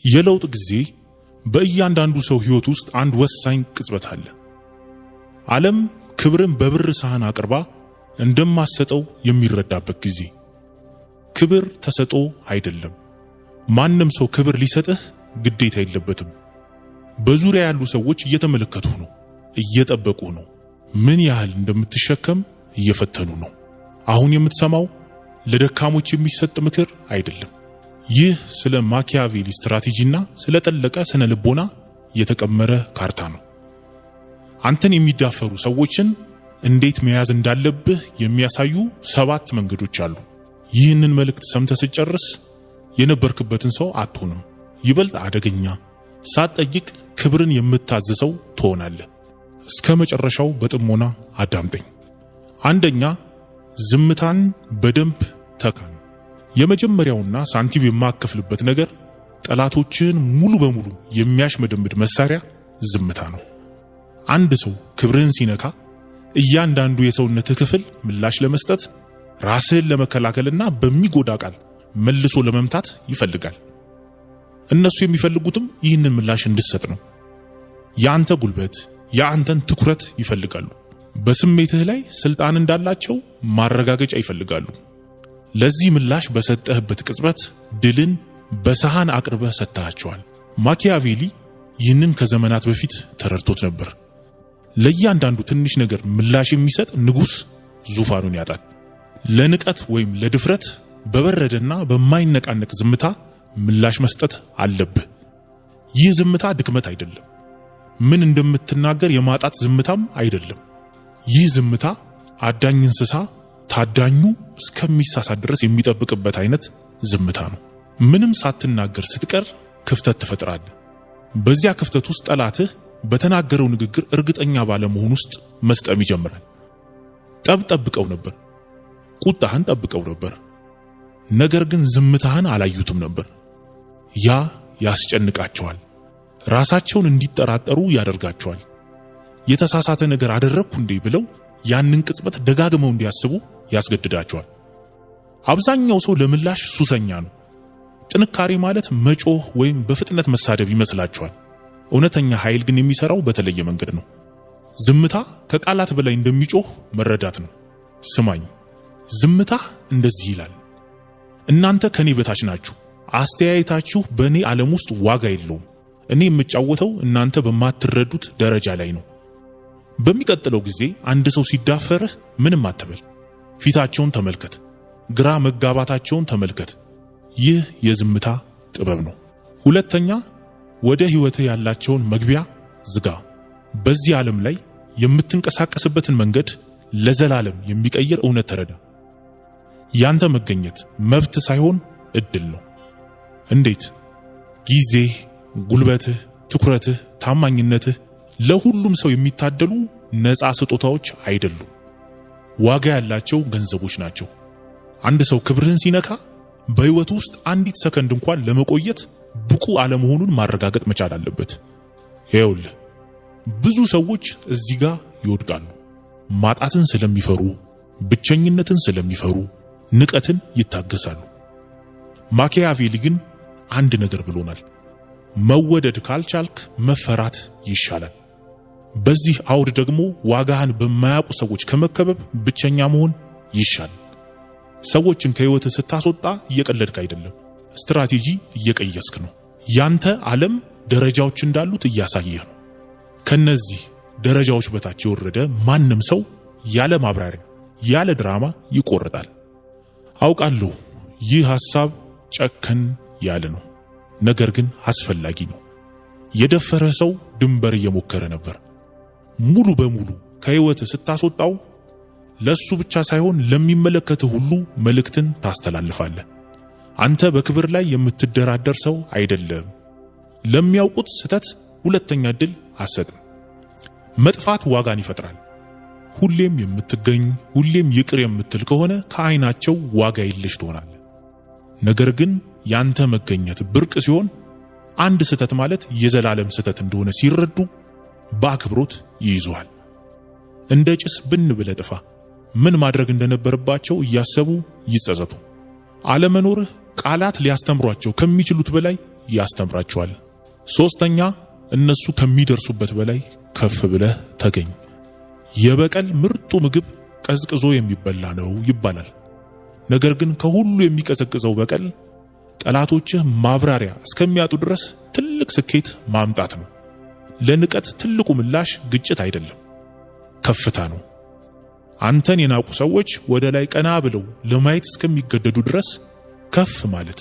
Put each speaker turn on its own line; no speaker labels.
የለውጥ ጊዜ በእያንዳንዱ ሰው ህይወት ውስጥ አንድ ወሳኝ ቅጽበት አለ። ዓለም ክብርን በብር ሳህን አቅርባ እንደማሰጠው የሚረዳበት ጊዜ። ክብር ተሰጦ አይደለም። ማንም ሰው ክብር ሊሰጥህ ግዴታ የለበትም። በዙሪያ ያሉ ሰዎች እየተመለከቱህ ነው፣ እየጠበቁህ ነው። ምን ያህል እንደምትሸከም እየፈተኑ ነው። አሁን የምትሰማው ለደካሞች የሚሰጥ ምክር አይደለም። ይህ ስለ ማኪያቬሊ ስትራቴጂና ስለ ጠለቀ ስነ ልቦና የተቀመረ ካርታ ነው። አንተን የሚዳፈሩ ሰዎችን እንዴት መያዝ እንዳለብህ የሚያሳዩ 7 መንገዶች አሉ። ይህንን መልእክት ሰምተህ ስትጨርስ የነበርክበትን ሰው አትሆንም። ይበልጥ አደገኛ፣ ሳትጠይቅ ክብርን የምታዝሰው ትሆናለህ። እስከ መጨረሻው በጥሞና አዳምጠኝ። አንደኛ፣ ዝምታን በደንብ ተካን። የመጀመሪያውና ሳንቲም የማከፍልበት ነገር ጠላቶችን ሙሉ በሙሉ የሚያሽመደምድ መሳሪያ ዝምታ ነው። አንድ ሰው ክብርህን ሲነካ እያንዳንዱ የሰውነትህ ክፍል ምላሽ ለመስጠት፣ ራስህን ለመከላከልና በሚጎዳ ቃል መልሶ ለመምታት ይፈልጋል። እነሱ የሚፈልጉትም ይህንን ምላሽ እንድትሰጥ ነው። ያንተ ጉልበት፣ ያንተን ትኩረት ይፈልጋሉ። በስሜትህ ላይ ስልጣን እንዳላቸው ማረጋገጫ ይፈልጋሉ። ለዚህ ምላሽ በሰጠህበት ቅጽበት ድልን በሰሃን አቅርበህ ሰጥተሃቸዋል። ማኪያቬሊ ይህንን ከዘመናት በፊት ተረድቶት ነበር። ለእያንዳንዱ ትንሽ ነገር ምላሽ የሚሰጥ ንጉሥ ዙፋኑን ያጣል። ለንቀት ወይም ለድፍረት በበረደና በማይነቃነቅ ዝምታ ምላሽ መስጠት አለብህ። ይህ ዝምታ ድክመት አይደለም። ምን እንደምትናገር የማጣት ዝምታም አይደለም። ይህ ዝምታ አዳኝ እንስሳ ታዳኙ እስከሚሳሳት ድረስ የሚጠብቅበት አይነት ዝምታ ነው። ምንም ሳትናገር ስትቀር ክፍተት ትፈጥራለህ። በዚያ ክፍተት ውስጥ ጠላትህ በተናገረው ንግግር እርግጠኛ ባለመሆን ውስጥ መስጠም ይጀምራል። ጠብቀው ነበር፣ ቁጣህን ጠብቀው ነበር፣ ነገር ግን ዝምታህን አላዩትም ነበር። ያ ያስጨንቃቸዋል። ራሳቸውን እንዲጠራጠሩ ያደርጋቸዋል። የተሳሳተ ነገር አደረግኩ እንዴ ብለው ያንን ቅጽበት ደጋግመው እንዲያስቡ ያስገድዳቸዋል። አብዛኛው ሰው ለምላሽ ሱሰኛ ነው። ጥንካሬ ማለት መጮህ ወይም በፍጥነት መሳደብ ይመስላቸዋል። እውነተኛ ኃይል ግን የሚሰራው በተለየ መንገድ ነው። ዝምታ ከቃላት በላይ እንደሚጮህ መረዳት ነው። ስማኝ፣ ዝምታ እንደዚህ ይላል፣ እናንተ ከኔ በታች ናችሁ። አስተያየታችሁ በእኔ ዓለም ውስጥ ዋጋ የለውም። እኔ የምጫወተው እናንተ በማትረዱት ደረጃ ላይ ነው። በሚቀጥለው ጊዜ አንድ ሰው ሲዳፈርህ ምንም አትበል። ፊታቸውን ተመልከት፣ ግራ መጋባታቸውን ተመልከት። ይህ የዝምታ ጥበብ ነው። ሁለተኛ፣ ወደ ህይወትህ ያላቸውን መግቢያ ዝጋ። በዚህ ዓለም ላይ የምትንቀሳቀስበትን መንገድ ለዘላለም የሚቀይር እውነት ተረዳ። ያንተ መገኘት መብት ሳይሆን እድል ነው። እንዴት? ጊዜህ፣ ጉልበትህ፣ ትኩረትህ፣ ታማኝነትህ ለሁሉም ሰው የሚታደሉ ነፃ ስጦታዎች አይደሉም። ዋጋ ያላቸው ገንዘቦች ናቸው። አንድ ሰው ክብርህን ሲነካ በህይወቱ ውስጥ አንዲት ሰከንድ እንኳን ለመቆየት ብቁ አለመሆኑን ማረጋገጥ መቻል አለበት። ይኸውልህ፣ ብዙ ሰዎች እዚህ ጋር ይወድቃሉ። ማጣትን ስለሚፈሩ፣ ብቸኝነትን ስለሚፈሩ ንቀትን ይታገሳሉ። ማኪያቬሊ ግን አንድ ነገር ብሎናል። መወደድ ካልቻልክ መፈራት ይሻላል። በዚህ አውድ ደግሞ ዋጋህን በማያውቁ ሰዎች ከመከበብ ብቸኛ መሆን ይሻላል። ሰዎችን ከህይወትህ ስታስወጣ እየቀለድክ አይደለም፣ ስትራቴጂ እየቀየስክ ነው። ያንተ ዓለም ደረጃዎች እንዳሉት እያሳየህ ነው። ከነዚህ ደረጃዎች በታች የወረደ ማንም ሰው ያለ ማብራሪያ ያለ ድራማ ይቆርጣል። አውቃለሁ ይህ ሐሳብ ጨከን ያለ ነው፣ ነገር ግን አስፈላጊ ነው። የደፈረ ሰው ድንበር እየሞከረ ነበር። ሙሉ በሙሉ ከህይወት ስታስወጣው ለሱ ብቻ ሳይሆን ለሚመለከትህ ሁሉ መልእክትን ታስተላልፋለህ። አንተ በክብር ላይ የምትደራደር ሰው አይደለም። ለሚያውቁት ስተት ሁለተኛ ዕድል አትሰጥም። መጥፋት ዋጋን ይፈጥራል። ሁሌም የምትገኝ ሁሌም ይቅር የምትል ከሆነ ከዓይናቸው ዋጋ የለሽ ትሆናለህ። ነገር ግን ያንተ መገኘት ብርቅ ሲሆን፣ አንድ ስተት ማለት የዘላለም ስተት እንደሆነ ሲረዱ በአክብሮት ይይዙሃል። እንደ ጭስ ብን ብለህ ጥፋ። ምን ማድረግ እንደነበረባቸው እያሰቡ ይጸጸቱ። አለመኖርህ ቃላት ሊያስተምሯቸው ከሚችሉት በላይ ያስተምራቸዋል። ሶስተኛ እነሱ ከሚደርሱበት በላይ ከፍ ብለህ ተገኝ። የበቀል ምርጡ ምግብ ቀዝቅዞ የሚበላ ነው ይባላል። ነገር ግን ከሁሉ የሚቀዘቅዘው በቀል ጠላቶችህ ማብራሪያ እስከሚያጡ ድረስ ትልቅ ስኬት ማምጣት ነው። ለንቀት ትልቁ ምላሽ ግጭት አይደለም፣ ከፍታ ነው። አንተን የናቁ ሰዎች ወደ ላይ ቀና ብለው ለማየት እስከሚገደዱ ድረስ ከፍ ማለት